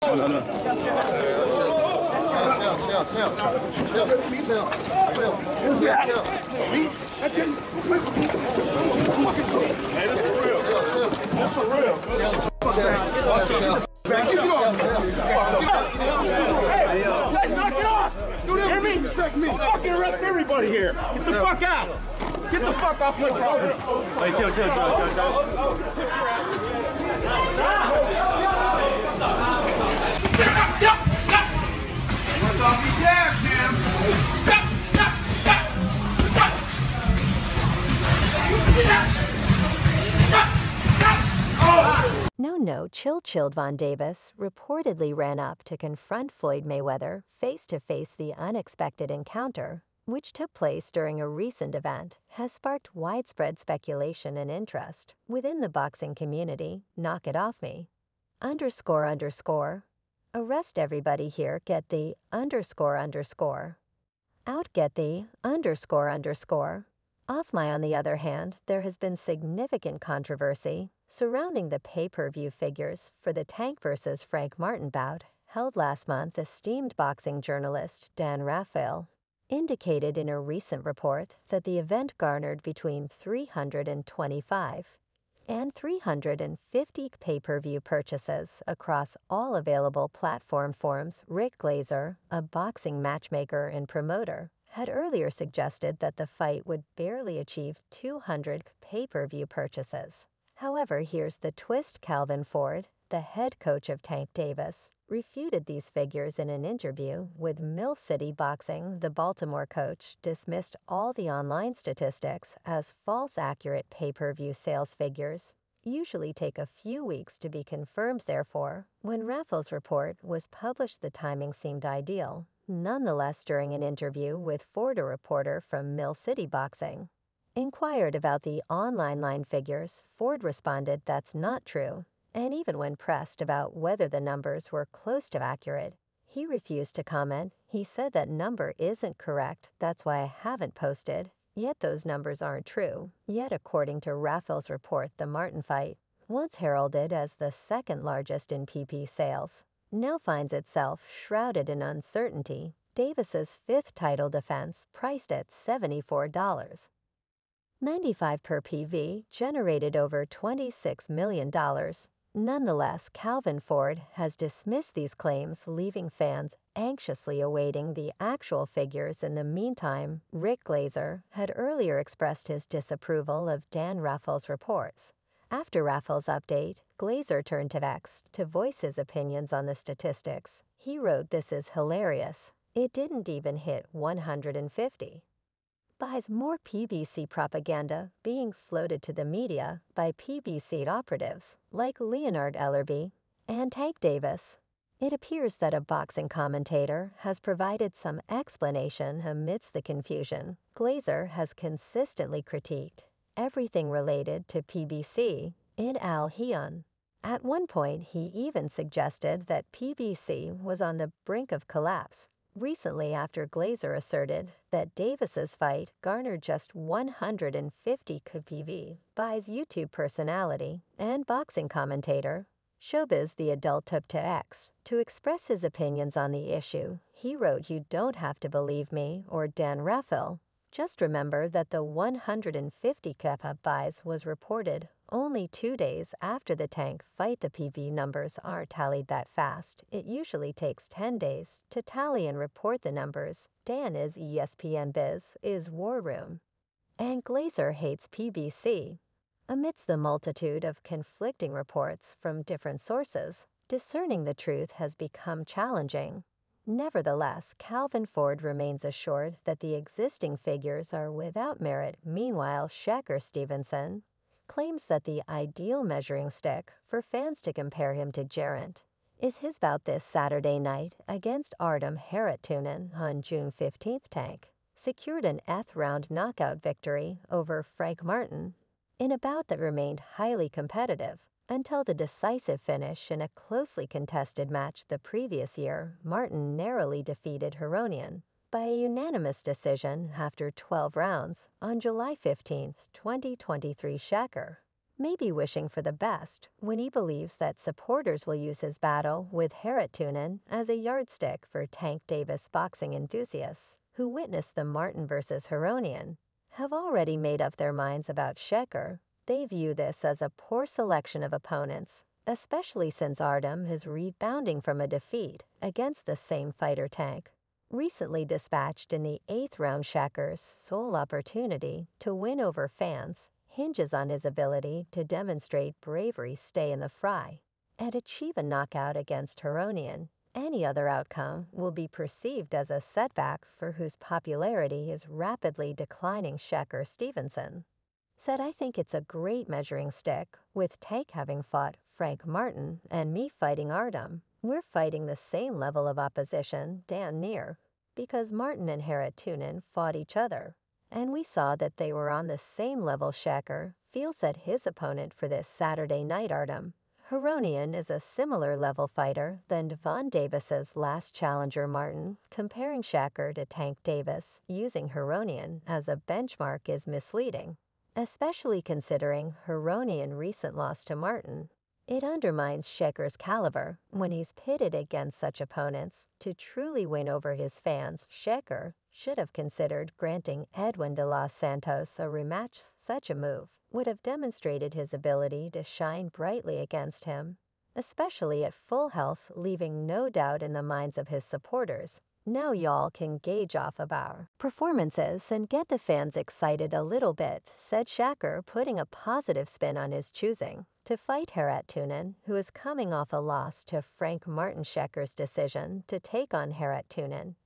No, no. Hey, this for real. That's for real. Hey, knock it off! You hear me? Respect me. Fucking arrest everybody here. Get the fuck out. Get the fuck off my property. Hey, chill. What's off your tab, Jim? No, chilled Von Davis reportedly ran up to confront Floyd Mayweather face to face. The unexpected encounter, which took place during a recent event, has sparked widespread speculation and interest within the boxing community. Knock it off me. __. Arrest everybody here. Get the __. Out. Get the __. Off my. On the other hand, there has been significant controversy surrounding the pay-per-view figures for the Tank vs. Frank Martin bout held last month. Esteemed boxing journalist Dan Raphael indicated in a recent report that the event garnered between 325 and 350 pay-per-view purchases across all available platform forms. Rick Glazer, a boxing matchmaker and promoter, had earlier suggested that the fight would barely achieve 200 pay-per-view purchases. However, here's the twist. Calvin Ford, the head coach of Tank Davis, refuted these figures in an interview with Mill City Boxing. The Baltimore coach dismissed all the online statistics as false. Accurate pay-per-view sales figures usually take a few weeks to be confirmed. Therefore, when Raphael's report was published, the timing seemed ideal. Nonetheless, during an interview with Ford, a reporter from Mill City Boxing inquired about the online line figures. Ford responded that's not true, and even when pressed about whether the numbers were close to accurate, he refused to comment. He said that number isn't correct, that's why I haven't posted. Yet those numbers aren't true. Yet according to Raphael's report, the Martin fight, once heralded as the second largest in PP sales, now finds itself shrouded in uncertainty. Davis's fifth title defense, priced at $74.95 per PV, generated over $26 million. Nonetheless, Calvin Ford has dismissed these claims, leaving fans anxiously awaiting the actual figures. In the meantime, Rick Glazer had earlier expressed his disapproval of Dan Raphael's reports. After Raphael's update, Glazer turned to X to voice his opinions on the statistics. He wrote, "This is hilarious. It didn't even hit 150. Buys. More PBC propaganda being floated to the media by PBC operatives like Leonard Ellerby and Tank Davis. It appears that a boxing commentator has provided some explanation amidst the confusion. Glazer has consistently critiqued everything related to PBC in Al Hion. At one point, he even suggested that PBC was on the brink of collapse. Recently, after Glazer asserted that Davis's fight garnered just 150 PV, buys YouTube personality and boxing commentator Showbiz the Adult took to X to express his opinions on the issue. He wrote, "You don't have to believe me or Dan Raphael. Just remember that the 150 kebab buys was reported only 2 days after the Tank fight. The PV numbers aren't tallied that fast. It usually takes 10 days to tally and report the numbers. Dan is ESPN Biz, is War Room. And Glazer hates PBC." Amidst the multitude of conflicting reports from different sources, discerning the truth has become challenging. Nevertheless, Calvin Ford remains assured that the existing figures are without merit. Meanwhile, Shakur Stevenson claims that the ideal measuring stick for fans to compare him to Gervonta is his bout this Saturday night against Artem Haratunen on June 15th. Tank secured an 8th round knockout victory over Frank Martin in a bout that remained highly competitive until the decisive finish in a closely contested match the previous year. Martin narrowly defeated Haronian by a unanimous decision after 12 rounds on July 15, 2023. Shakur maybe wishing for the best when he believes that supporters will use his battle with Harriet as a yardstick for Tank Davis boxing enthusiasts who witnessed the Martin versus Heronian have already made up their minds about Shecker. They view this as a poor selection of opponents, especially since Artem is rebounding from a defeat against the same fighter Tank. Recently dispatched in the 8th round, Shacker's sole opportunity to win over fans hinges on his ability to demonstrate bravery, stay in the fry, and achieve a knockout against Heronian. Any other outcome will be perceived as a setback for whose popularity is rapidly declining. Shakur Stevenson said, "I think it's a great measuring stick, with Tank having fought Frank Martin and me fighting Artem. We're fighting the same level of opposition, damn near, because Martin and Harriet fought each other, and we saw that they were on the same level." Shakur feels that his opponent for this Saturday night, Artem Heronian, is a similar level fighter than Devon Davis's last challenger Martin. Comparing Shakur to Tank Davis using Heronian as a benchmark is misleading, especially considering Heronian's recent loss to Martin. It undermines Shakur's caliber when he's pitted against such opponents. To truly win over his fans, Shakur should have considered granting Edwin de los Santos a rematch. Such a move would have demonstrated his ability to shine brightly against him, especially at full health, leaving no doubt in the minds of his supporters. Now y'all can gauge off of our performances and get the fans excited a little bit," said Shakur, putting a positive spin on his choosing to fight Harriet, who is coming off a loss to Frank Martin. Shakur's decision to take on Harriet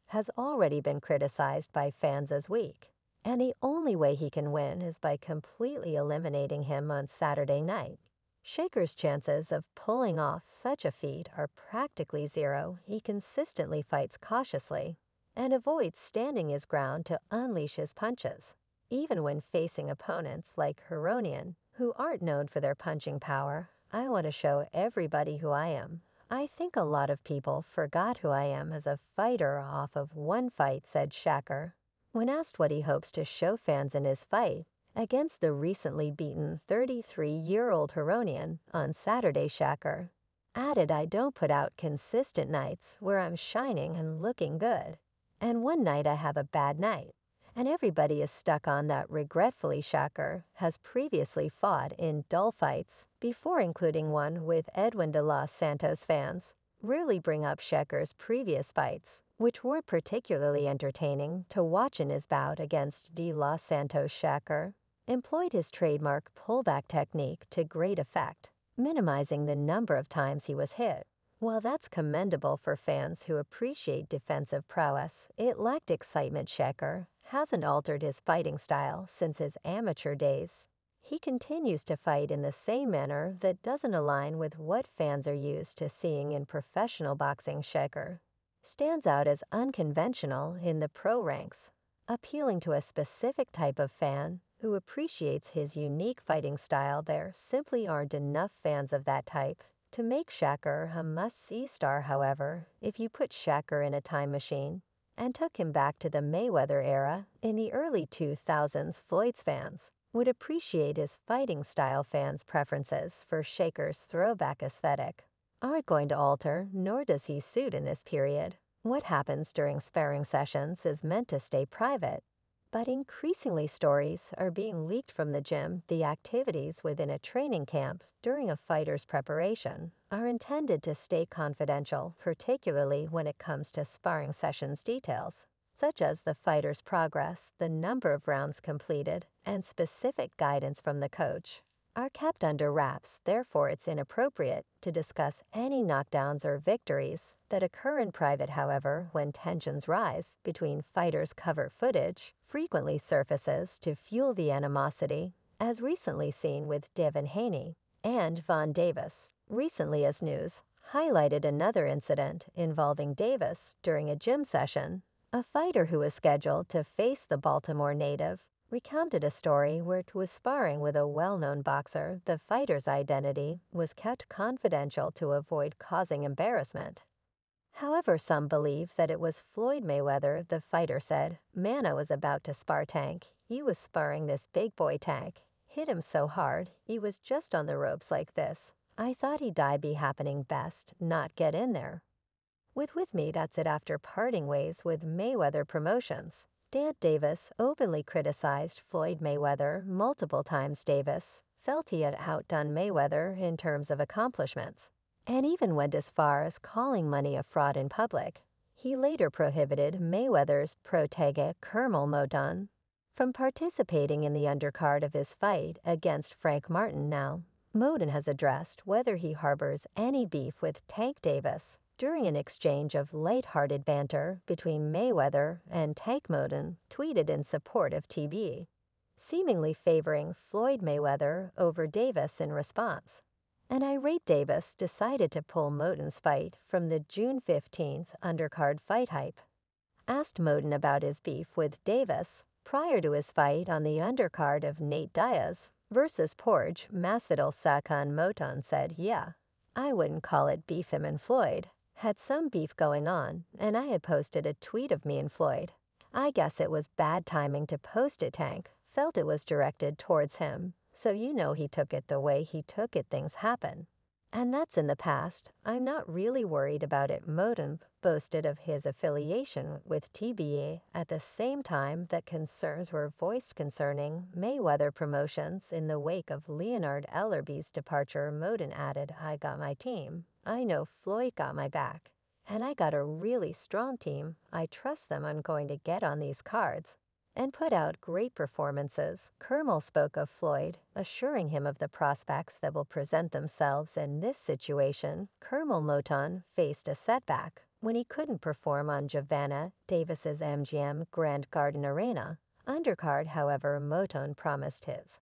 has already been criticized by fans as weak, and the only way he can win is by completely eliminating him on Saturday night. Shakur's chances of pulling off such a feat are practically zero. He consistently fights cautiously and avoids standing his ground to unleash his punches, even when facing opponents like Heronian, who aren't known for their punching power. "I want to show everybody who I am. I think a lot of people forgot who I am as a fighter off of one fight," said Shakur. When asked what he hopes to show fans in his fight against the recently beaten 33-year-old Heronian on Saturday, Shakur added, "I don't put out consistent nights where I'm shining and looking good, and one night I have a bad night, and everybody is stuck on that." Regretfully, Shakur has previously fought in dull fights before, including one with Edwin de los Santos. Fans rarely bring up Shakur's previous fights, which weren't particularly entertaining to watch. In his bout against de los Santos, Shakur employed his trademark pullback technique to great effect, minimizing the number of times he was hit. While that's commendable for fans who appreciate defensive prowess, it lacked excitement. Shakur hasn't altered his fighting style since his amateur days. He continues to fight in the same manner that doesn't align with what fans are used to seeing in professional boxing. Shakur stands out as unconventional in the pro ranks, appealing to a specific type of fan who appreciates his unique fighting style. There simply aren't enough fans of that type to make Shakur a must-see star. However, if you put Shakur in a time machine and took him back to the Mayweather era in the early 2000s, Floyd's fans would appreciate his fighting style. Fans' preferences for Shakur's throwback aesthetic aren't going to alter, nor does he suit in this period. What happens during sparring sessions is meant to stay private, but increasingly stories are being leaked from the gym. The activities within a training camp during a fighter's preparation are intended to stay confidential, particularly when it comes to sparring sessions details, such as the fighter's progress, the number of rounds completed, and specific guidance from the coach, are kept under wraps. Therefore, it's inappropriate to discuss any knockdowns or victories that occur in private. However, when tensions rise between fighters, cover footage frequently surfaces to fuel the animosity, as recently seen with Devin Haney and Von Davis. Recently, as news highlighted another incident involving Davis during a gym session. A fighter who was scheduled to face the Baltimore native recounted a story where it was sparring with a well-known boxer. The fighter's identity was kept confidential to avoid causing embarrassment. However, some believe that it was Floyd Mayweather. The fighter said, "Man, I was about to spar Tank. He was sparring this big boy Tank. Hit him so hard, he was just on the ropes like this. I thought he'd be happening best, not get in there. With me, that's it after parting ways with Mayweather Promotions. Dan Davis openly criticized Floyd Mayweather multiple times. Davis felt he had outdone Mayweather in terms of accomplishments, and even went as far as calling money a fraud in public. He later prohibited Mayweather's protege Kermel Moton from participating in the undercard of his fight against Frank Martin. Now, Moton has addressed whether he harbors any beef with Tank Davis. During an exchange of light-hearted banter between Mayweather and Tank, Moton tweeted in support of TB, seemingly favoring Floyd Mayweather over Davis in response. An irate Davis decided to pull Moton's fight from the June 15th undercard fight hype. Asked Moton about his beef with Davis prior to his fight on the undercard of Nate Diaz versus Porge Masvidal, Sakon Moton said, "Yeah, I wouldn't call it beef. Him and Floyd had some beef going on, and I had posted a tweet of me and Floyd. I guess it was bad timing to post it. Tank felt it was directed towards him, so you know he took it the way he took it. Things happen. And that's in the past. I'm not really worried about it." Moton boasted of his affiliation with TBA at the same time that concerns were voiced concerning Mayweather Promotions in the wake of Leonard Ellerby's departure. Moton added, "I got my team. I know Floyd got my back. And I got a really strong team. I trust them. I'm going to get on these cards and put out great performances." Kermel spoke of Floyd, assuring him of the prospects that will present themselves in this situation. Kermel Moton faced a setback when he couldn't perform on Gervonta Davis's MGM Grand Garden Arena undercard. However, Moton promised his